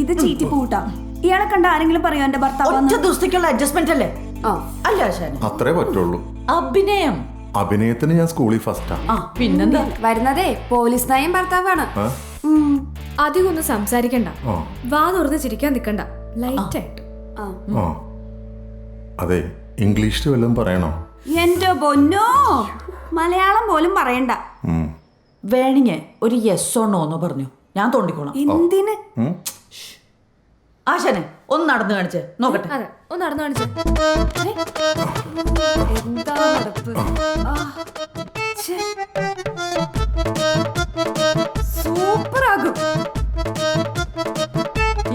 ഇത് ചീറ്റി പൂട്ടാ. ഇയാളെ കണ്ട ആരെങ്കിലും പറയോ എന്റെ ഭർത്താവ്? ഒറ്റ ദിവസത്തേക്കുള്ള അഡ്ജസ്റ്റ്മെന്റ് അല്ലേ? അല്ല ആശാനെ, അത്രേ പറ്റുള്ളൂ. അഭിനയം. അഭിനയത്തിന് ഞാൻ സ്കൂളിൽ ഫസ്റ്റാ. പിന്നെന്താ? വരുന്നതേ പോലീസ് നയം ഭർത്താവാണ്. അധികം ഒന്നും സംസാരിക്കണ്ട, വാ തുറന്ന് ചിരിക്കാൻ നിക്കണ്ട, ലൈറ്റ് ആയിട്ട്. അതെ, ഇംഗ്ലീഷിൽ വല്ലതും പറയണോ? എന്റെ പൊന്നോ, മലയാളം പോലും പറയണ്ട. വേണിങ്ങ ഒരു യെസ് ഓ നോ എന്ന് പറഞ്ഞു, ഞാൻ തോണ്ടിക്കോളാം. എന്തിന്? ആശാനെ ഒന്ന് നടന്നു കാണിച്ചേ നോക്കട്ടെ. അതെ, ഒന്ന് നടന്നു കാണിച്ചു. എന്താ നടപ്പ്? സൂപ്പറാകും.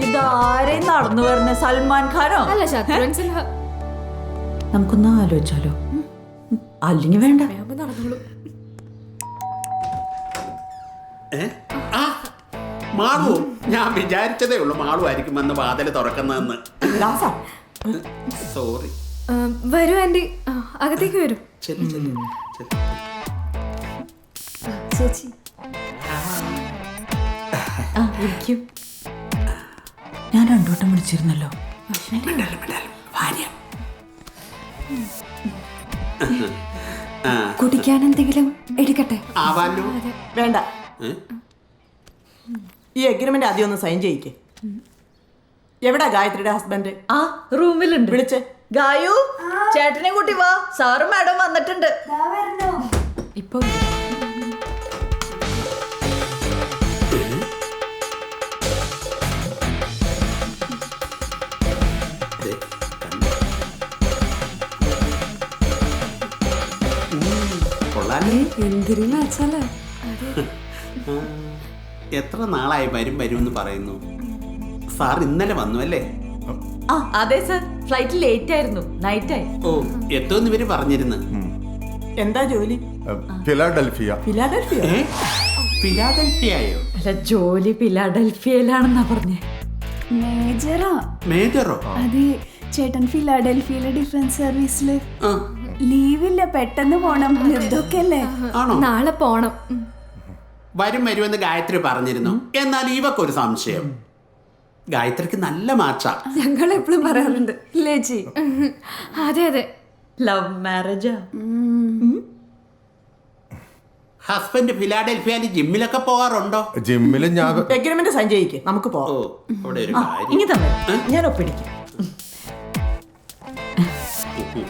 ഇതാരെയും നടന്നു വരുന്ന സൽമാൻ ഖാനോ? അല്ല, ശത്രുഘ്നൻ സിൻഹ. നമുക്കൊന്ന് ആലോചിച്ചാലോ? അല്ലെങ്കിൽ വേണ്ട. നടന്നോളൂ. മാളു, ഞാൻ വിചാരിച്ചതേ ഉള്ളൂ മാളു ആയിരിക്കുമെന്ന് വാതിൽ തുറക്കുന്നതെന്ന്. സോറി. വരൂ ആന്റി, അകത്തേക്ക് വരൂ. ചേച്ചി ഞാൻ രണ്ടോട്ടം വിളിച്ചിരുന്നല്ലോ. കുടിക്കാൻ എന്തെങ്കിലും എടുക്കട്ടെ? വേണ്ട, ഈ എഗ്രിമെന്റ് ആദ്യം ഒന്ന് സൈൻ ചെയ്യിക്കേ. എവിടാ ഗായത്രിയുടെ ഹസ്ബൻഡ്? ആ റൂമിലുണ്ട്. വിളിച്ചേ. ഗായു, ചേട്ടനെ കൂട്ടി വാ, സാറും മാഡം വന്നിട്ടുണ്ട്. ഇപ്പൊ എത്ര നാളായി വരും വരും എന്ന് പറയുന്നു. സാർ ഇന്നലെ വന്നു അല്ലേ? അതെ സർ, ഫ്ലൈറ്റ് ലേറ്റ് ആയിരുന്നു, നൈറ്റ് ആയി. ഓ, എത്തുമെന്ന് ഇവര് പറഞ്ഞിരുന്നു. എന്താ ജോലി? ഫിലാഡൽഫിയ. ഫിലാഡൽഫിയ? ഫിലാഡൽഫിയയോ? അല്ല, ജോലി ഫിലാഡൽഫിയയിലാണെന്നാ പറഞ്ഞേ. മേജറാ. മേജറോ? അതെ, ചേട്ടൻ ഫിലാഡൽഫിയയിലെ ഡിഫൻസ് സർവീസില്. ലീവില്ല, പെട്ടെന്ന് പോണം. ഇതൊക്കെയല്ലേ? നാളെ പോണം. വരും വരുമെന്ന് ഗായത്രി പറഞ്ഞിരുന്നു. എന്നാൽ ഇവക്കൊരു സംശയം. ഗായത്രിക്ക് നല്ല മാച്ചാ. ഞങ്ങൾ എപ്പോഴും പറയാറുണ്ട് ഇല്ലേ ചേച്ചി? അതെ അതെ. ലവ് മാരേജാ? ഹസ്ബൻഡ് ഫിലാഡൽഫിയയിൽ ജിമ്മിലൊക്കെ പോകാറുണ്ടോ? ജിമ്മില് ഞാൻ എഗ്രിമെന്റ് സൈൻ ചെയ്യിക്കേ, നമുക്ക് ഓ, പോവാം. അവിടെ ഒരു കാര്യം. ഇനി തന്നെ ഞാൻ ഒപ്പിടിക്കും.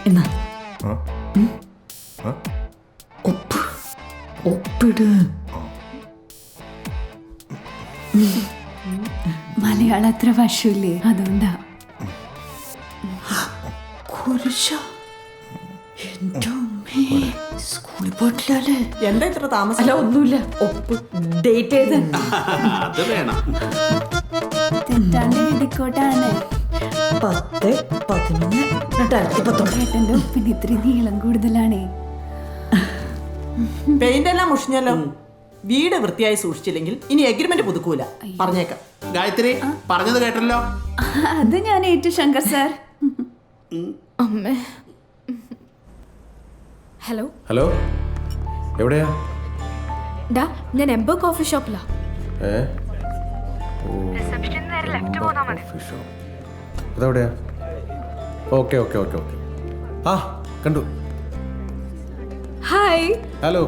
എന്നാ ഒപ്പ് ഒപ്പിട്. മലയാളം അത്ര വശമില്ലേ, അതുകൊണ്ടാ. കുരിശ, എന്റെ അമ്മേ, സ്കൂളിൽ പോയിട്ടില്ലല്ലേ? എന്താ ഇത്ര താമസം? അല്ല, ഒന്നുമില്ല. ഒപ്പ് ഡേറ്റ് ചെയ്ത് അത് വേണം. തെറ്റാണ്ട് എഴുതിക്കോട്ടാണ്. 10/11/2019. ചേട്ടന്റെ ഒപ്പിന് ഇത്രയും നീളം കൂടുതലാണേ. പെയിന്റ് എല്ലാം മുഷിഞ്ഞല്ലോ. വീട് വൃത്തിയായി സൂക്ഷിച്ചില്ലെങ്കിൽ ഇനി എഗ്രിമെന്റ് പുതുക്കൂല, പറഞ്ഞേക്കാം. ഗായത്രി പറഞ്ഞത് കേട്ടല്ലോ. അത് ഞാൻ ഏറ്റു ശങ്കർ സാർ. അമ്മേ. ഹലോ ഹലോ, എവിടെയാ? ഡാ, ഞാൻ എംബോ കോഫി ഷോപ്പിലാ. അതെവിടെയാ? Okay okay okay okay. ആ, കണ്ടു. ഹായ്. ഹലോ.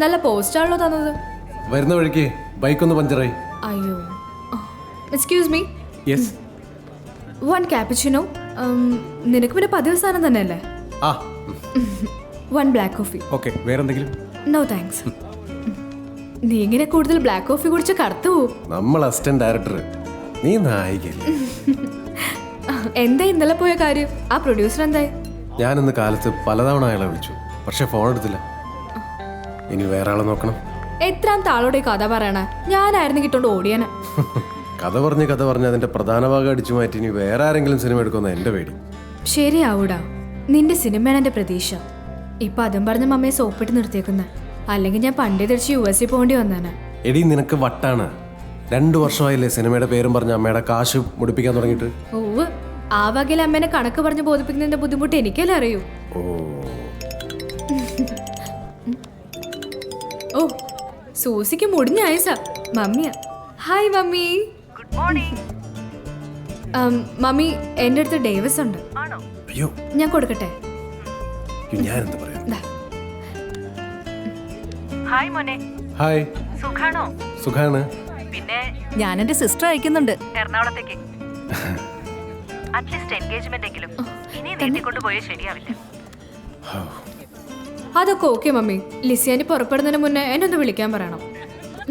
നല്ല പോസ്റ്റാണല്ലോ തന്നത്. വരുന്ന വഴിക്ക് ബൈക്കൊന്ന് പഞ്ചറായി. അയ്യോ. Excuse me, yes. 1 cappuccino. നിനക്ക് പിന്നെ പതിവ് സാധനം തന്നെയല്ലേ? ആ, 1 ബ്ലാക്ക് കോഫി. ഓക്കെ. വേറെന്തെങ്കിലും? No thanks. നീ ഇങ്ങനെ കൂടുതൽ ബ്ലാക്ക് കോഫി കുടിച്ച് കടത്തു പോവും. നമ്മൾ അസിസ്റ്റന്റ് ഡയറക്ടർ, നീ നായികല്ലേ. എന്താ ഇന്നലെ പോയ കാര്യം? ആ പ്രൊഡ്യൂസർ എന്തായി? ഞാനിന്ന് കാലത്ത് പലതവണ അയാളെ വിളിച്ചു, പക്ഷെ ഫോൺ എടുത്തില്ല. ഇനി വേറെ ആളെ നോക്കണം. എത്രാം താളോടെ കഥ പറയണ? ഞാനായിരുന്നു കിട്ടോണ്ട് ഓടിയാന. കഥ പറഞ്ഞ് അതിന്റെ പ്രധാന ഭാഗം അടിച്ചു മാറ്റി ഇനി വേറെ ആരെങ്കിലും സിനിമ എടുക്കുമെന്ന് എന്റെ പേടി. ശരിയാവൂടാ, നിന്റെ സിനിമയാണ് എന്റെ പ്രതീക്ഷ. ഇപ്പൊ അതും പറഞ്ഞ മമ്മയെ സോപ്പിട്ട് നിർത്തിയേക്കുന്ന. അല്ലെങ്കിൽ ഞാൻ പണ്ടേ തിരിച്ച് US പോകേണ്ടി വന്നാണ്. എടി, നിനക്ക് വട്ടാണ്. 2 വർഷമായില്ലേ സിനിമയുടെ പേരും പറഞ്ഞ് അമ്മയുടെ കാശ് മുടിപ്പിക്കാൻ തുടങ്ങിയിട്ട്. ഓവ്, ആ വകയിൽ അമ്മേനെ കണക്ക് പറഞ്ഞ് ബോധിപ്പിക്കുന്നതിന്റെ ബുദ്ധിമുട്ട് എനിക്കല്ലേ അറിയൂ. ഓ, ഓ, സൂസിക്ക് മുടിഞ്ഞ ആയസാ മമ്മിയാ. Hi mummy. Good morning. Mummy എൻ്റെ അടുത്ത് ഡേവിസ് ഉണ്ട്. അയ്യോ ഞാൻ കൊടുക്കട്ടെ? ഞാൻ എന്താ പറയാ. ദാ. ഹായ് മോനെ, ഹായ്, സുഖാണോ? സുഖാണ്. പിന്നെ ഞാൻ എന്റെ സിസ്റ്റർ അയക്കുന്നുണ്ട് എറണാകുളത്തേക്ക് അറ്റ്ലീസ്റ്റ് എൻഗേജ്മെന്റ് എങ്കിലും ഇനി നീട്ടിക്കൊണ്ട് പോയാൽ ശരിയാവില്ല. അതൊക്കെ ഓക്കെ മമ്മി. ലിസിയാനി പുറപ്പെടുന്നതിന് മുന്നേ എന്നെ ഒന്ന് വിളിക്കാൻ പറയണം.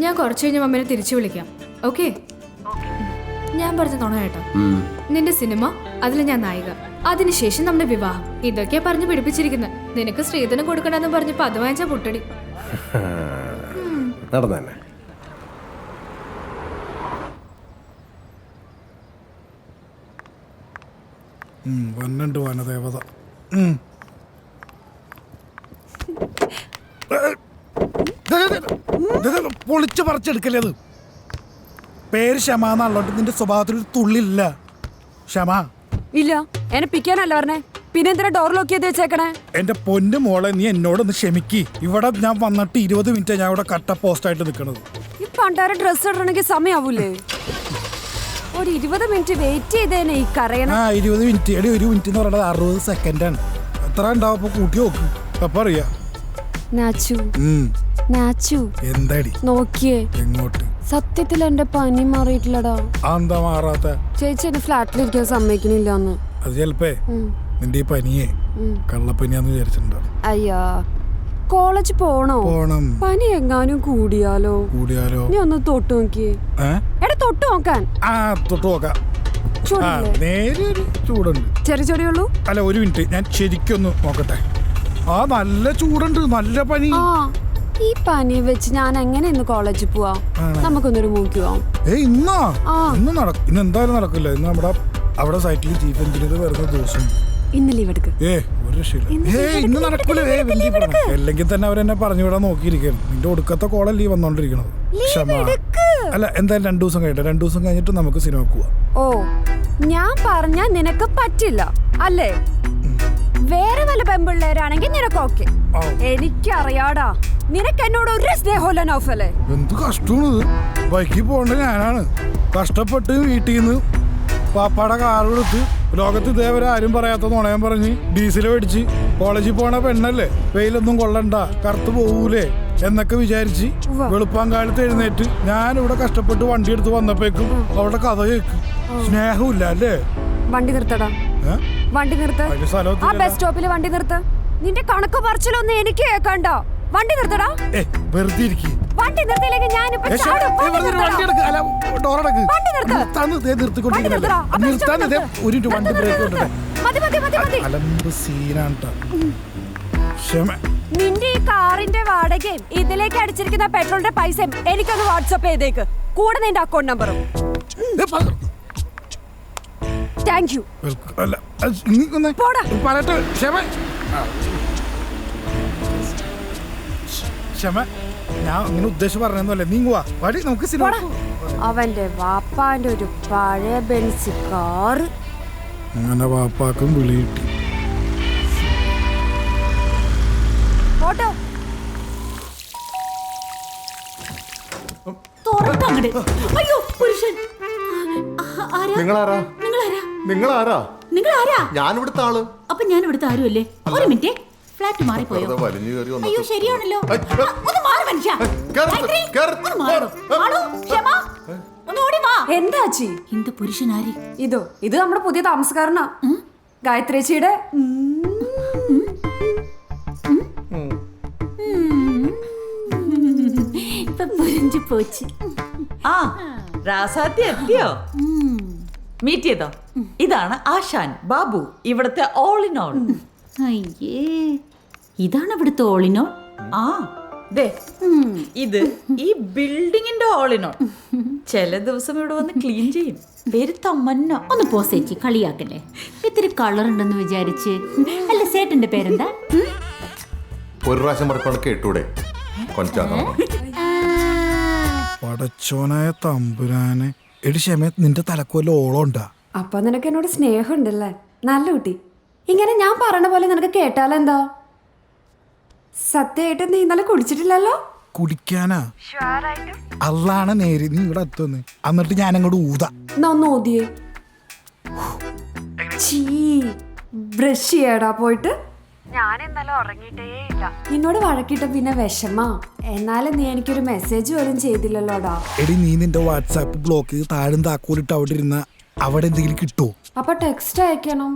ഞാൻ കുറച്ച് കഴിഞ്ഞ് മമ്മീനെ തിരിച്ചു വിളിക്കാം. ഓക്കെ? ഞാൻ പറഞ്ഞ നുണ കേട്ടോ. നിന്റെ സിനിമ, അതിൽ ഞാൻ നായിക, അതിനുശേഷം നമ്മുടെ വിവാഹം, ഇതൊക്കെയാ പറഞ്ഞു പിടിപ്പിച്ചിരിക്കുന്നത്. നിനക്ക് സ്ത്രീധനം കൊടുക്കണമെന്ന് പറഞ്ഞപ്പോ അത് വാങ്ങിച്ച പൊട്ടടി. നടന്നെ. വന്നുണ്ട് വനദേവത. പൊളിച്ച് പറിച്ചെടുക്കല്ലേ അത്. പേര് ക്ഷമ എന്നുള്ളോട്ട് നിന്റെ സ്വഭാവത്തിൽ ഒരു തുള്ളില്ല. ക്ഷമ ഇല്ല, എന്നെ പിക്കാനല്ല പറഞ്ഞേ. പിന്നെ എന്തിനാ ഡോർ ലോക്ക് ചെയ്ത് വെച്ചേക്കണേ? എന്റെ പൊന്നു മോളെ, നീ എന്നോടൊന്ന് ക്ഷമിക്ക്. ഇവിടെ ഞാൻ വന്നിട്ട് 20 മിനിറ്റ് ഞാൻ ഇവിടെ കട്ട പോസ്റ്റായിട്ട് നിൽക്കണത്. ഈ പണ്ടാരം ഡ്രസ് ഇടണമെങ്കിൽ സമയാവൂലേ? ഒരു 20 മിനിറ്റ് വെയിറ്റ് ചെയ്തേനെ ഈ കരയണ. 20 മിനിറ്റ്. എടി 1 മിനിറ്റ് എന്ന് പറയുന്നത് 60 സെക്കൻഡാണ്. എത്ര ഉണ്ടാവും അപ്പൊ കൂട്ടി നോക്ക്. അപ്പൊ അറിയാ. നാച്ചു നാച്ചു എന്താടി നോക്കിയേ എങ്ങോട്ട്? സത്യത്തിൽ എന്റെ പനി മാറിയിട്ടില്ലടാ. എന്താ മാറാത്ത? ചേച്ചി എന്നെ ഫ്ലാറ്റിലിരിക്കാൻ സമ്മതിക്കണില്ലാന്ന്. അത് ചിലപ്പേ നിന്റെ ഈ പനിയെ കള്ളപ്പനിയാന്ന് വിചാരിച്ചിട്ടുണ്ടോ? അയ്യാ, കോളേജ് പോണോ? പോണം. പനി എങ്ങാനും കൂടിയാലോ? നീ ഒന്ന് തൊട്ട് നോക്കിയേ. എടാ തൊട്ട് നോക്കാൻ. തൊട്ട് നോക്കാം. ചൂടില്ലേ? നേരെ ഒരു ചൂടുണ്ട്. ചെറിയ ചെറിയുള്ളൂ. അല്ല, 1 മിനിറ്റ് ഞാൻ ശരിക്കൊന്ന് നോക്കട്ടെ. നല്ല ചൂടുണ്ട്, നല്ല പനി. ഈ പനി വെച്ച് ഞാൻ എങ്ങനെ ഇന്ന് കോളേജിൽ പോവാ? നമുക്കൊന്നൊരു മൂക്ക് പോവാം. ഇന്ന് എന്തായാലും നടക്കില്ല. ഇന്ന് അവിടെ സൈറ്റിൽ ചീഫ് എഞ്ചിനീയർ വരുന്ന ദിവസം. ഇന്ന് ലീവ് എടുക്ക്. ഒരു രക്ഷയില്ല. ഇന്ന് നടക്കൂല. അല്ലെങ്കിൽ തന്നെ അവരെന്നെ പറഞ്ഞു വിടാൻ നോക്കിയിരിക്കണം. നിന്റെ ഒടുക്കത്തെ കോളല്ലേ വന്നോണ്ടിരിക്കണത്. ക്ഷമ. അല്ല, എന്തായാലും 2 ദിവസം കഴിയട്ടെ. 2 ദിവസം കഴിഞ്ഞിട്ട് നമുക്ക് സിനിമ പോവാം. ഓ, ഞാൻ പറഞ്ഞ നിനക്ക് പറ്റില്ല അല്ലേ? വേറെ വല്ല പെമ്പിള്ളേരാണെങ്കിൽ നിനക്ക് ഓക്കെ. എനിക്കറിയാടാ, നിനക്ക് എന്നോട് ഒരു സ്നേഹമില്ല നൗഫലേ. എന്ത് കഷ്ടമാണ്. ബൈക്കിൽ പോകേണ്ട ഞാനാണ് കഷ്ടപ്പെട്ട് വീട്ടിൽ നിന്ന് പാപ്പാടെ കാർ എടുത്ത് ലോകത്ത് ഇതേവരെ ആരും പറയാത്ത നുണയം പറഞ്ഞ് ഡീസൽ മേടിച്ച് കോളേജിൽ പോണ പെണ്ണല്ലേ, വെയിലൊന്നും കൊള്ളണ്ട, കറുത്ത് പോകൂലേ എന്നൊക്കെ വിചാരിച്ച് വെളുപ്പാങ്കാലത്ത് എഴുന്നേറ്റ് ഞാനിവിടെ കഷ്ടപ്പെട്ട് വണ്ടി എടുത്ത് വന്നപ്പോഴേക്കും അവിടെ കഥ കേക്ക്. സ്നേഹമില്ല അല്ലേ? വണ്ടി നിർത്തടാ, വണ്ടി നിർത്ത. ആ ബസ് സ്റ്റോപ്പിൽ വണ്ടി നിർത്ത. നിന്റെ കണക്ക് പറച്ചിലൊന്നും എനിക്ക് കേൾക്കണ്ട. വണ്ടി നിർത്തടാ. വെറുതെ ഇരിക്കും. വണ്ടി നിർത്തിയില്ലെങ്കിൽ ഞാനിപ്പോ നിന്റെ ഈ കാറിന്റെ വാടകയും ഇതിലേക്ക് അടിച്ചിരിക്കുന്ന പെട്രോളിന്റെ പൈസയും എനിക്കൊന്ന് വാട്സ്ആപ്പ് ചെയ്തേക്ക്. കൂടെ നിന്റെ അക്കൗണ്ട് നമ്പറും. Thank you. ഞാൻ അങ്ങനെ ഉദ്ദേശം പറഞ്ഞല്ലേ. നീങ്ങുവാ വടി, നമുക്ക് സിനിമ. അവന്റെ വാപ്പാന്റെ ഒരു പഴയ ബെൻസ് കാറ്. അങ്ങനെ വാപ്പാക്കും വിളി കിട്ടി. ഓട്ടോ അയ്യോ പുരുഷൻ. നിങ്ങളാരാ? ഞാൻ ഇവിടുത്തെ ആള്. അപ്പൊ ഞാൻ ഇവിടുത്തെ ആരുമല്ലേ? ഒരു മിനിറ്റ്, ഫ്ലാറ്റ് മാറിപ്പോയോ? അയ്യോ ശരിയാണല്ലോ. ഒന്ന് മാറി മനുഷ്യ. എന്താച്ചി? എന്ത് പുരുഷനാരി? ഇത് നമ്മുടെ പുതിയ താമസക്കാരനാ, ഗായത്രിച്ചിയുടെ. പോച്ച്. ആ രാസാത്തി എത്തിയോ? മീറ്റ് ചെയ്തോ? ഇതാണ് ആശാൻ ബാബു, ഇവിടുത്തെ ഓൾ ഇൻ ഓൾ. അയ്യേ, ഇതാണ് ഇവിടുത്തെ ഓൾ ഇൻ ഓൾ? ആ ദേ, ഇത് ഈ ബിൽഡിങ്ങിന്റെ ഓൾ ഇൻ ഓൾ. ചില ദിവസം ഇവിടെ വന്ന് ക്ലീൻ ചെയ്യും. പേര് തമ്മന്ന. ഒന്ന് പോസേച്ചി, കളിയാക്കല്ലേ. ഇത്തിരി കളർ ഉണ്ടെന്ന് വിചാരിച്ച്. അല്ല, സേട്ടന്റെ പേരെന്താ? ഒരു പ്രാവശ്യം പറഞ്ഞ കേട്ടൂടെ? പടച്ചോനായ തമ്പുരാനെ. എടി ക്ഷമ, നിന്റെ തലക്കൊല്ല ഓളമുണ്ടാ? അപ്പൊ നിനക്ക് എന്നോട് സ്നേഹം ഉണ്ടല്ലേ? നല്ല കുട്ടി. ഇങ്ങനെ ഞാൻ പറയണ പോലെ നിനക്ക് കേട്ടാലെന്താ? സത്യമായിട്ട് നീ ഇന്നലെ കുടിച്ചിട്ടില്ലല്ലോ? കുടിക്കാനാ അല്ലാണ് നേര്. നീ ഇവിടെ എത്തുന്നു എന്നിട്ട് ഞാൻ അങ്ങോട്ട് ഊതാ. എന്നാ ഒന്ന് ഓതിയേ. ചീ ബ്രഷ് ചെയ്യടാ പോയിട്ട്. ഞാൻ ഇന്നലെ ഉറങ്ങിയിട്ടേ ഇല്ല. നിന്നോട് വഴക്കിട്ട പിന്നെ വിഷമാ. എന്നാലും നീ എനിക്കൊരു മെസ്സേജ് പോലും ചെയ്തില്ലല്ലോടാ. എടി നീ നിന്റെ വാട്സാപ്പ് ബ്ലോക്ക് ചെയ്ത് താഴും താക്കോലിട്ട് അവിടെ ഇരുന്ന അവിടെ എന്തെങ്കിലും കിട്ടുമോ? അപ്പൊ ടെക്സ്റ്റ് അയക്കണം.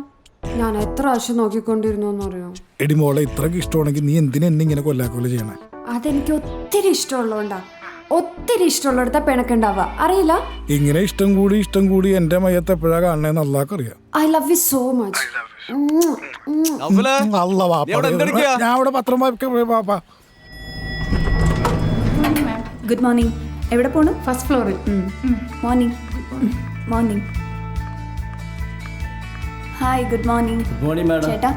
ഞാൻ എത്ര പ്രാവശ്യം നോക്കിക്കൊണ്ടിരുന്നു എന്നറിയോ? എടി മോളെ ഇത്രക്ക് ഇഷ്ടമാണെങ്കിൽ നീ എന്തിനാ എന്നെ ഇങ്ങനെ കൊല്ലാക്കൊല്ല ചെയ്യണേ? അതെനിക്ക് ഒത്തിരി ഇഷ്ടമുള്ളതുകൊണ്ടാ. ഒത്തിരി ഇഷ്ടമുള്ളിടത്ത പിണക്കുണ്ടാവുക അറിയില്ല. ഇങ്ങനെ ഇഷ്ടം കൂടി എന്റെ മയ്യത്ത് എപ്പോഴാ കാണണേന്ന് അള്ളാഹ്ക്കറിയാം. I love you so much. അല്ല വാപ്പ, ഞാൻ അവിടെ പത്രം വാപ്പ. Good morning. എവിടെ പോണു? ഫസ്റ്റ് ഫ്ലോറിൽ. Morning. Morning. Hi, good morning. Good morning madam. ചേട്ടാ,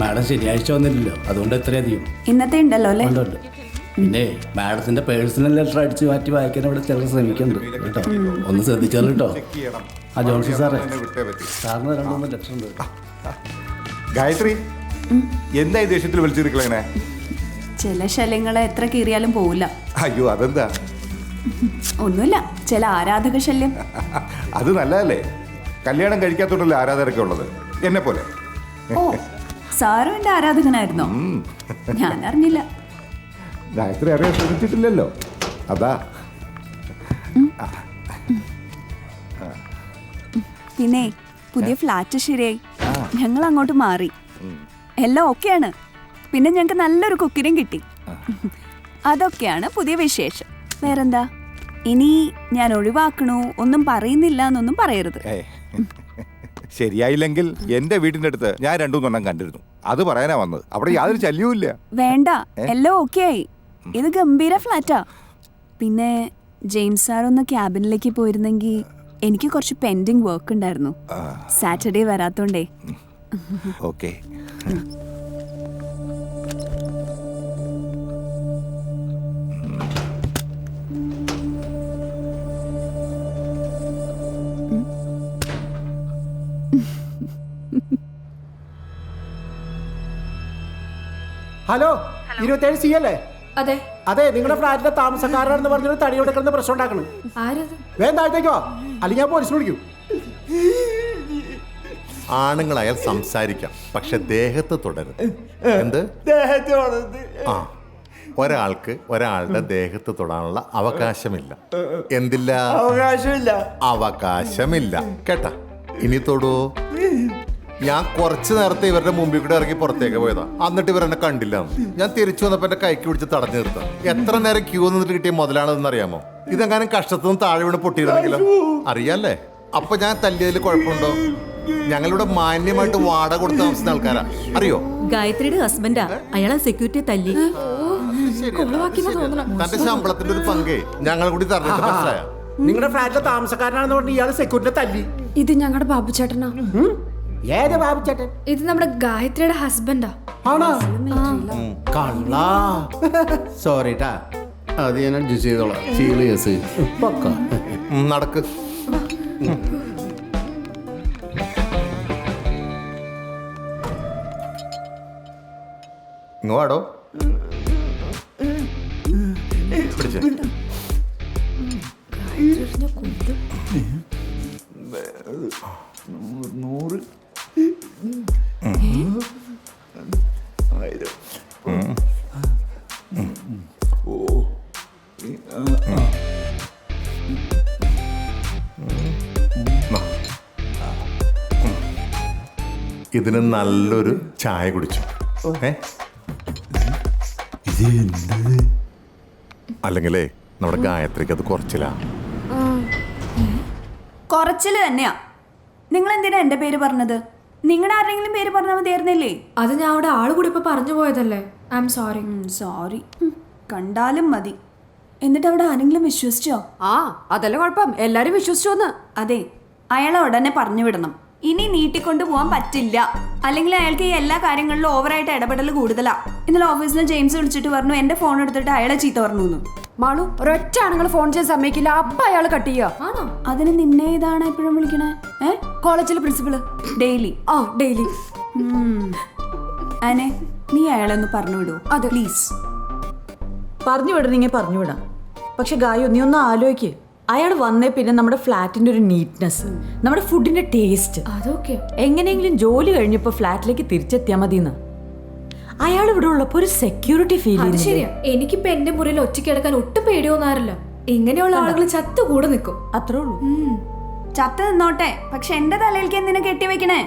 മാഡം ശനിയാഴ്ച വന്നില്ലല്ലോ, അതുകൊണ്ട് എത്രയധികം ഇന്നത്തെ ഉണ്ടല്ലോ അല്ലേ? ഉണ്ട്. പിന്നെ മാഡത്തിന്റെ പേഴ്സണൽ ലെറ്റർ അടിച്ച് മാറ്റി വായിക്കാൻ ഇവിടെ ചിലർ ശ്രമിക്കുന്നുണ്ട് കേട്ടോ. ഒന്ന് ശ്രദ്ധിച്ചാൽ കേട്ടോ. ആ ജോൺസൺ സാറേ, സാറിന് 2-3 ലെറ്റർ ഉണ്ട്. ഗായത്രി, എന്താ ഈ ദേഷ്യത്തിൽ വിളിച്ചിരിക്കണേ? ചില ശല്യങ്ങളെ എത്ര കീറിയാലും പോവില്ല. അയ്യോ, അതെന്താ? ഒന്നുമില്ല, ചില ആരാധക ശല്യം. അത് നല്ലതല്ലേ? കല്യാണം കഴിക്കാത്തോണ്ടല്ലേ ആരാധകരൊക്കെ ഉള്ളത്, എന്നെ പോലെ. ഓ, സാറും എന്റെ ആരാധകനായിരുന്നോ? ഞാൻ അറിഞ്ഞില്ല. ഗായത്രി അറിയാൻ ശ്രമിച്ചിട്ടില്ലല്ലോ, അതാ. പിന്നെ പുതിയ ഫ്ലാറ്റ് ശരിയായി, ഞങ്ങൾ അങ്ങോട്ട് മാറി. എല്ലാം ഓക്കെയാണ്. പിന്നെ ഞങ്ങൾക്ക് നല്ലൊരു കുക്കിനും കിട്ടി. അതൊക്കെയാണ് പുതിയ വിശേഷം. വേറെന്താ? ഇനി ഞാൻ ഒഴിവാക്കണു, ഒന്നും പറയുന്നില്ല എന്നൊന്നും പറയരുത്. ശരിയായില്ലെങ്കിൽ എന്റെ വീടിന്റെ അടുത്ത് ഞാൻ 2-3 കണ്ടിരുന്നു, അത് പറയാനാ വന്നത്. അവിടെ യാതൊരു ശല്യവും ഇല്ല. വേണ്ട, എല്ലാം ഓക്കെ ആയി. ഇത് ഗംഭീര ഫ്ലാറ്റാ. പിന്നെ ജെയിംസ് സാർ ഒന്ന് ക്യാബിനിലേക്ക് പോയിരുന്നെങ്കിൽ എനിക്ക് കുറച്ച് പെൻഡിങ് വർക്ക് ഉണ്ടായിരുന്നു. സാറ്റർഡേ വരാത്തോണ്ടേ. ഓക്കെ. ഹലോ, 27 സി അല്ലേ? അതെ. അതെ, നിങ്ങളുടെ ഫ്ലാറ്റിലെ താമസക്കാരാണെന്ന് പറഞ്ഞൊരു തടി കൊടുക്കുന്ന പ്രശ്നം ഉണ്ടാക്കണം. ആരത്? വേഗം താഴത്തേക്കോ, അല്ലെങ്കിൽ ഞാൻ പോലീസിന് വിളിക്കും. ആണുങ്ങളായാൽ സംസാരിക്കാം, പക്ഷെ ദേഹത്ത് തുടരുത്. എന്ത്? ആ, ഒരാൾക്ക് ഒരാളുടെ ദേഹത്ത് തൊടാനുള്ള അവകാശമില്ല. എന്തില്ല? അവകാശമില്ല കേട്ടാ. ഇനി തൊടുവോ? ഞാൻ കുറച്ച് നേരത്തെ ഇവരുടെ മുമ്പിൽ കൂടെ ഇറങ്ങി പുറത്തേക്ക് പോയതാ. എന്നിട്ട് ഇവരെന്നെ കണ്ടില്ല. ഞാൻ തിരിച്ചു വന്നപ്പോ എന്റെ കൈക്ക് പിടിച്ച് തടഞ്ഞു നിർത്താം. എത്ര നേരം ക്യൂ നിന്നിട്ട് കിട്ടിയ മുതലാണെന്ന് അറിയാമോ? ഇതെങ്ങാനും കഷ്ടത്തുനിന്ന് താഴെ വീണ് പൊട്ടിയിരുന്നെങ്കിലോ? അറിയാല്ലേ? അപ്പൊ ഞാൻ തല്ലിയതിൽ കുഴപ്പമുണ്ടോ? ഞങ്ങളിവിടെ മാന്യമായിട്ട് വാടക കൊടുത്ത് താമസിക്കുന്ന ആൾക്കാരാ, അറിയോ? ഗായത്രിയുടെ ഹസ്ബൻഡാ, അയാളെ സെക്യൂരിറ്റി തല്ലി. തന്റെ ശമ്പളത്തിന്റെ ഒരു പങ്കേ ഞങ്ങൾ കൂടി തന്നിട്ട് മനസ്സിലായ? നിങ്ങളുടെ ഫ്ലാറ്റിലെ താമസക്കാരനാണെന്ന് പറഞ്ഞ് ഇയാൾ സെക്യൂരിറ്റിയെ തല്ലി. ഇത് ഞങ്ങളുടെ ബാബു ചേട്ടനാ. ഏത് ബാബു ചേട്ടൻ? ഇത് നമ്മുടെ ഗായത്രിയുടെ ഹസ്ബൻഡാ. ആണോ? കള്ളാ. സോറിട്ടാ, അത് ഞാൻ അഡ്ജസ്റ്റ് ചെയ്തോളാം. സീരിയസ് നടക്ക്. ഇങ്ങോട്ടോ പിടിച്ചേ. ഇതിന് നല്ലൊരു ചായ കുടിച്ചു. അല്ലെങ്കിലേ നമ്മുടെ ഗായത്രിക്ക് അത് കുറച്ചില്ല. കുറച്ചില് തന്നെയാ. നിങ്ങൾ എന്തിനാ എന്റെ പേര് പറഞ്ഞത്? നിങ്ങളുടെ ആരെങ്കിലും പേര് പറഞ്ഞാൽ മതിയായിരുന്നില്ലേ? അത് ഞാൻ അവിടെ ആള് കൂടി ഇപ്പൊ പറഞ്ഞു പോയതല്ലേ. I am sorry. സോറി. കണ്ടാലും മതി. എന്നിട്ട് അവിടെ ആരെങ്കിലും വിശ്വസിച്ചോ? ആ, അതല്ല കുഴപ്പം. എല്ലാരും വിശ്വസിച്ചോന്ന്. അതെ, അയാളെ ഉടനെ പറഞ്ഞു വിടണം. ഇനി നീട്ടിക്കൊണ്ടു പോകാൻ പറ്റില്ല. അല്ലെങ്കിൽ അയാൾക്ക് ഈ എല്ലാ കാര്യങ്ങളിലും ഓവറായിട്ട് ഇടപെടൽ കൂടുതലാ. ഇന്നലെ ഓഫീസിൽ നിന്ന് ജെയിംസ് വിളിച്ചിട്ട് പറഞ്ഞു എന്റെ ഫോൺ എടുത്തിട്ട് അയാളെ ചീത്ത പറഞ്ഞു. മാളു, ഒരൊറ്റ ആണുങ്ങൾ ഫോൺ ചെയ്യാൻ സമ്മതിക്കില്ല. അപ്പൊ അയാൾ കട്ട് ചെയ്യുക. ആണോ? അതിന് നിന്നെ ഇതാണ് എപ്പോഴും വിളിക്കണേ? കോളേജിലെ പ്രിൻസിപ്പള് ഡെയിലി. ആ, ഡെയിലി. അനെ, നീ അയാളെ ഒന്ന് പറഞ്ഞു വിടൂ. അതെ, പ്ലീസ്. പറഞ്ഞു വിടണമെങ്കിൽ പറഞ്ഞു വിടാം. പക്ഷെ ഗായു നീ ഒന്ന് ആലോചിക്ക്. അയാൾ വന്നേ പിന്നെ നമ്മുടെ ഫ്ലാറ്റിന്റെ ഒരു നീറ്റ്നെസ്, നമ്മുടെ ഫുഡിന്റെ ടേസ്റ്റ്, അതൊക്കെ എങ്ങനെയെങ്കിലും ജോലി കഴിഞ്ഞപ്പോ ഫ്ലാറ്റിലേക്ക് തിരിച്ചെത്തിയാൽ മതിയെന്ന്. അയാൾ ഇവിടെ ഉള്ളപ്പോ ഒരു സെക്യൂരിറ്റി ഫീൽ അത് ചെയ്യുന്നു. ശരിയാ. എനിക്കിപ്പോ എന്റെ മുറിയിൽ ഒറ്റയ്ക്ക് കിടക്കാൻ ഒട്ടും പേടിയൊന്നാറില്ല. ഇങ്ങനെയുള്ള ആളുകൾ ചത്തുകൂടെ നിൽക്കും. അത്രേ ഉള്ളൂ. ചത്ത് നിന്നോട്ടെ, പക്ഷെ എന്റെ തലയിലേക്ക് എന്തിനാ കെട്ടിവെക്കണേ?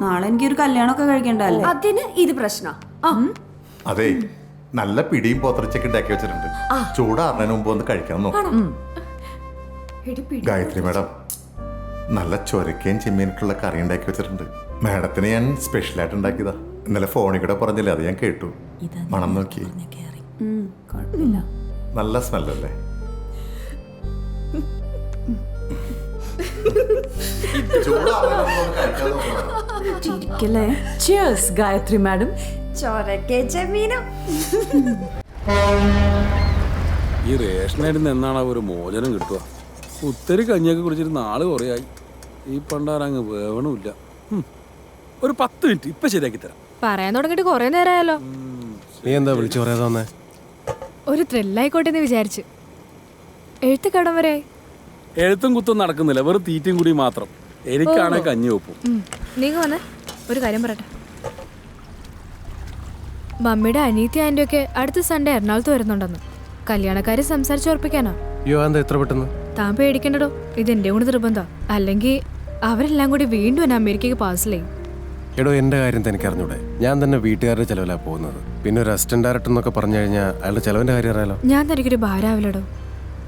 നാളെ എനിക്കൊരു കല്യാണമൊക്കെ കഴിക്കണ്ടല്ലേ? അതിന് ഇത് പ്രശ്നം. അതെ, നല്ല പിടിയും പോത്രച്ചൊക്കെ ഉണ്ടാക്കി വെച്ചിട്ടുണ്ട്. ചൂടാറുന്നതിന് മുമ്പ് ഒന്ന് കഴിക്കാൻ നോക്കാം. ഗായത്രി മാഡം, നല്ല ചൊരക്കയും ചെമ്മീനിട്ടുള്ള കറി ഉണ്ടാക്കി വെച്ചിട്ടുണ്ട്. മാഡത്തിന് ഞാൻ സ്പെഷ്യലായിട്ട് ഉണ്ടാക്കിയതാ. ഇന്നലെ ഫോണിൽ കൂടെ പറഞ്ഞില്ലേ, അത് ഞാൻ കേട്ടു. മണം നോക്കി, കുഴപ്പമില്ല. നല്ല സ്മെല്ലല്ലേ? ചിരിക്കല്ലേ? Cheers Gayathri madam. ചോരക്കേ ചെമ്മീനും. ഈ റേഷനായിട്ട് എന്നാണ് ഒരു മോചനം കിട്ടുക? ഒത്തിരി കഞ്ഞിയൊക്കെ കുടിച്ചിട്ട് നാള് കുറയായി. ഈ പണ്ടാരങ്ങ് വേവണമില്ല. ഒരു 10 മിനിറ്റ് ഇപ്പൊ ശരിയാക്കി തരാം. പറയാൻ തുടങ്ങിട്ട് കുറെ നേരമായല്ലോ. നീ എന്താ വിളിച്ചു പറയാതെ വന്നേ? ഒരു ത്രില്ലായിക്കോട്ടെ എന്ന് വിചാരിച്ചു. എഴുത്ത് കടം വരെ എഴുത്തും കുത്തും നടക്കുന്നില്ല, വെറും തീറ്റയും കൂടി മാത്രം. എനിക്കാണെ കഞ്ഞി വെപ്പും. നീ വന്നേ, ഒരു കാര്യം പറയട്ടെ. മമ്മിയുടെ അനീതി ആന്റിയൊക്കെ അടുത്ത സൺഡേ എറണാകുളത്ത് വരുന്നുണ്ടെന്ന്. കല്യാണക്കാരെ സംസാരിച്ചുറപ്പിക്കാനാ. അയ്യോ, എന്താ എത്ര പെട്ടെന്ന്? താൻ പേടിക്കണ്ടടോ, ഇത് എന്റെ കൂടെ നിർബന്ധം. അല്ലെങ്കിൽ അവരെല്ലാം കൂടി വീണ്ടും എന്നെ അമേരിക്കക്ക് പാഴ്സലായി. എടോ, എൻ്റെ കാര്യം തനിക്ക് അറിഞ്ഞൂടെ? ഞാൻ തന്നെ വീട്ടുകാരുടെ ചെലവിലാണ് പോകുന്നത്. പിന്നെ ഒരു അസിസ്റ്റന്റ് ഡയറക്ടർ എന്നൊക്കെ പറഞ്ഞു കഴിഞ്ഞാൽ അയാളുടെ ചെലവിന്റെ കാര്യം അറിയാലോ. ഞാൻ തനിക്കൊരു ഭാരാവില്ലടോ.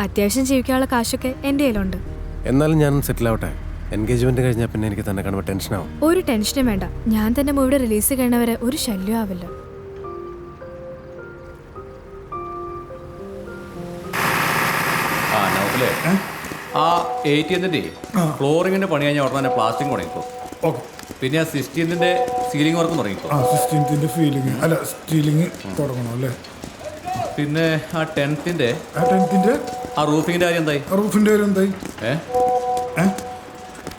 അത്യാവശ്യം ജീവിക്കാനുള്ള കാശൊക്കെ എൻ്റെ കയ്യിലുണ്ട്. എന്നാലും ഞാൻ സെറ്റിൽ ആവട്ടെ. എൻഗേജ്മെന്റ് കഴിഞ്ഞാൽ പിന്നെ എനിക്ക് തന്നെ കാണുമ്പോൾ ടെൻഷനാവും. ഒരു ടെൻഷനും വേണ്ട. ഞാൻ തന്നെ മൂവിയുടെ റിലീസ് കഴിഞ്ഞവരെ ഒരു ശല്യം ആവില്ല. ആ 80ന്റെ ഫ്ലോറിങ്ങിന്റെ പണി കഴിഞ്ഞാൽ ഉടനെ തന്നെ പ്ലാസ്റ്റിക് തുടങ്ങിക്കോ. പിന്നെ ആ 16ന്റെ സീലിംഗ് വർക്ക് തുടങ്ങിക്കോ. 16ന്റെ ഫീലിംഗ് അല്ല സ്റ്റീലിംഗ് തുടങ്ങണം അല്ലേ? പിന്നെ ആ 10ന്റെ ആ റൂഫിങ്ങിന്റെ കാര്യം എന്തായി? റൂഫിന്റെ കാര്യം എന്തായി?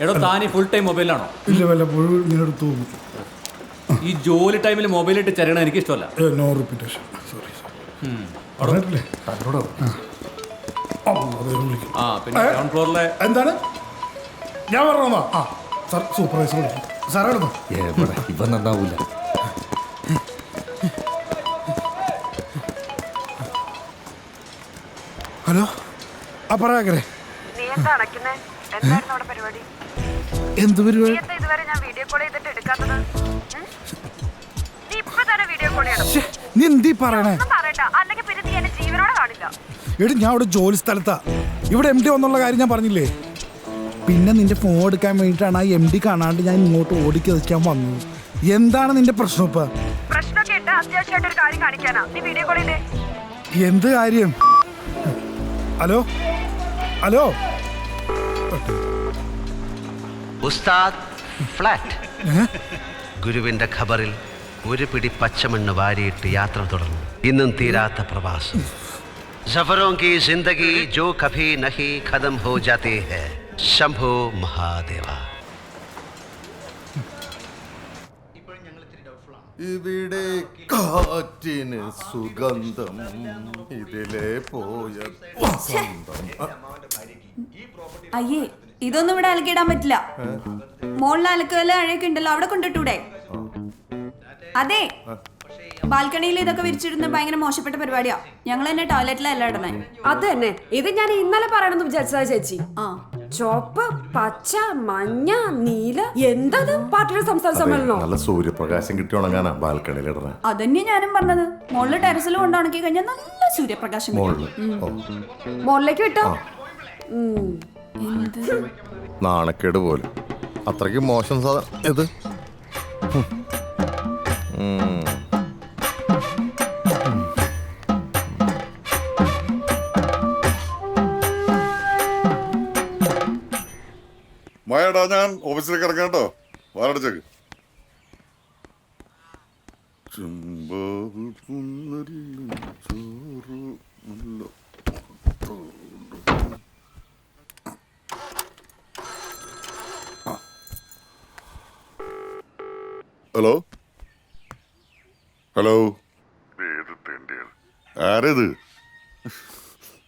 എടോ, താൻ ഫുൾ ടൈം മൊബൈലാണോ? ഇല്ല, വല്ലപ്പോഴും ഇങ്ങനെ എടുത്തു പോകും. ഈ ജോലി ടൈമിൽ മൊബൈലിട്ട് ചെല്ലണം എനിക്ക് ഇഷ്ടമല്ല. No repetition. സോറി പറഞ്ഞിട്ടില്ലേ? ആ പിന്നെ ഗ്രൗണ്ട് ഫ്ലോറിലെ എന്താണ് ഞാൻ പറഞ്ഞോ? ആ സാർ സൂപ്പർവൈസർ വിളിക്കും. സാറേ എടുത്തോ. ഇവ നന്നാവൂല. ഹലോ, ആ പറയാകരെ. നീ എന്താ അടയ്ക്കുന്നേ? എന്തായിരുന്നു അവിടെ പരിപാടി? എന്ത് പരിപാടി? എന്താ ഇതുവരെ ഞാൻ വീഡിയോ കോൾ ചെയ്തിട്ട് എടുക്കാത്തത്? നീ ഇപ്പൊ തന്നെ വീഡിയോ കോൾ ചെയ്യണം. നീ എന്തീ പറയണേ? പറയട്ടാ, അല്ലെങ്കിൽ പിന്നെ നീ എന്നെ ജീവനോടെ കാണില്ല. എടി, ഞാൻ ഇവിടെ ജോലി സ്ഥലത്താ. ഇവിടെ MD വന്നുള്ള കാര്യം ഞാൻ പറഞ്ഞില്ലേ? പിന്നെ നിന്റെ ഫോൺ എടുക്കാൻ വേണ്ടിയിട്ടാണ് ആ MD കാണാണ്ട് ഞാൻ ഇങ്ങോട്ട് ഓടിക്കാൻ വന്നത്. എന്താണ് നിന്റെ പ്രശ്നം? ഇപ്പൊ പ്രശ്നമൊക്കെ ഉണ്ട്. അത്യാവശ്യമായിട്ട് ഒരു കാര്യം കാണിക്കാനാ നീ വീഡിയോ കോൾ ചെയ്തേ. എന്ത് കാര്യം? ഹലോ ഹലോ ഉസ്താദ് ഫ്ലാറ്റ്. ഗുരുവിന്റെ ഖബറിൽ ഒരു പിടി പച്ചമണ്ണ് വാരിയിട്ട് യാത്ര തുടർന്നു. ഇന്നും തീരാത്ത പ്രവാസം. സഫറോं की जिंदगी जो कभी नहीं खत्म हो जाती है. ശംഭോ മഹാദേവ. ഇവിടെ കാറ്റിന് സുഗന്ധം, ഇതിലെ പോയ വസന്തം. അയ്യേ, ഇതൊന്നും ഇവിടെ അലക്കിടാൻ പറ്റില്ല. മോളിൽ അലക്കല്ല അഴയൊക്കെ ഉണ്ടല്ലോ, അവിടെ കൊണ്ടിട്ടൂടെ? അതെ, ബാൽക്കണിയിൽ ഇതൊക്കെ വിരിച്ചിടുന്ന ഭയങ്കര മോശപ്പെട്ട പരിപാടിയാ. ഞങ്ങൾ തന്നെ ടോയ്ലറ്റിലല്ല ഇടണേ. അത് തന്നെ, ഇത് ഞാൻ ഇന്നലെ പറയണമെന്ന് വിചാരിച്ചതാ ചേച്ചി. ചുവപ്പ്, പച്ച, മഞ്ഞ, നീല, എന്തത് പാർട്ടിയുടെ സംസ്ഥാന സമ്മേളനോ? നല്ല സൂര്യപ്രകാശം കിട്ടി ഉണങ്ങാനാ ബാൽക്കണിയിൽ ഇടണേ. അതന്നെ ഞാനും പറഞ്ഞത്. മുകളിൽ ടെറസിൽ കൊണ്ട് ഉണക്കി കഴിഞ്ഞാൽ നല്ല സൂര്യപ്രകാശം മുകളിലേക്ക് വിട്ടോ. നാണക്കേട് പോലും. അത്രയ്ക്ക് മോശം ഇത്. മായടാ, ഞാൻ ഓഫീസിലേക്ക് ഇറങ്ങാം കേട്ടോ. വാറടിച്ചേക്ക്. ഹലോ ഹലോ, ഏത് തെണ്ടിയാ ആരേത്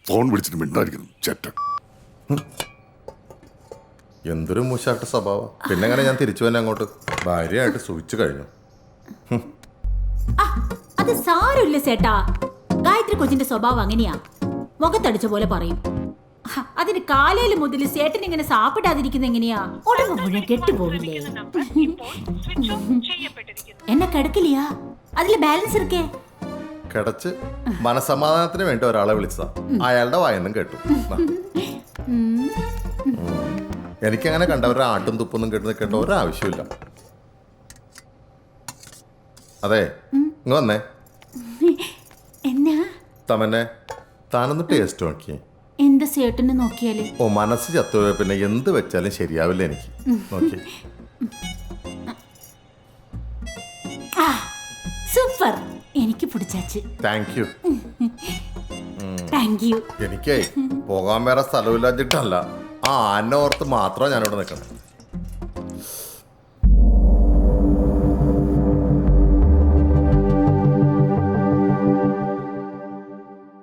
ഫോൺ വിളിച്ചിട്ട് മിണ്ടായിരിക്കുന്നു ചേട്ടൻ. എന്തൊരു മൂശാട്ട സ്വഭാവം. പിന്നെ എങ്ങനെ ഞാൻ തിരിച്ചു തന്നെ അങ്ങോട്ട് ഭാര്യയായിട്ട് സൂചിച്ചു കഴിഞ്ഞു. അത് സാരമില്ല ചേട്ടാ. ഗായത്രി കൊച്ചിന്റെ സ്വഭാവം അങ്ങനെയാ, മുഖത്തടിച്ച പോലെ പറയും. അതിന് കാലയില് മുതൽ ചേട്ടൻ ഇങ്ങനെ സാപ്പിടാതിരിക്കുന്ന എങ്ങനെയാ? ഉടമ്പ് മുഴുവൻ കെട്ടുപോകില്ലേ? എന്നെ കിടക്കില്ലയാ, അതില് ബാലൻസ് ഇരിക്കേ. കിടച്ച് മനസമാധാനത്തിന് വേണ്ടി ഒരാളെ വിളിച്ചതാ, അയാളുടെ വായന്നും കേട്ടു. എനിക്കങ്ങനെ കണ്ടവരുടെ ആട്ടും തുപ്പൊന്നും കേട്ട് നിൽക്കേണ്ട ഒരാവശ്യമില്ല. അതെ, ഇങ്ങ് വന്നേ. എന്നാ തമന്നെ, താനൊന്ന് ടേസ്റ്റ് നോക്കിയേ. എന്താ ചേട്ടന് നോക്കിയാല്? ഓ, മനസ്സ് ചത്തുപോയ പിന്നെ എന്ത് വെച്ചാലും ശരിയാവില്ല എനിക്ക്. നോക്കി. സൂപ്പർ, എനിക്ക് പിടിച്ചാച്ച്. Thank you. Thank you. എനിക്കേ പോകാൻ വേറെ സ്ഥലമില്ലാഞ്ഞിട്ടല്ല, ആ ആന ഓർത്ത് മാത്രം ഞാനിവിടെ നിൽക്കണം.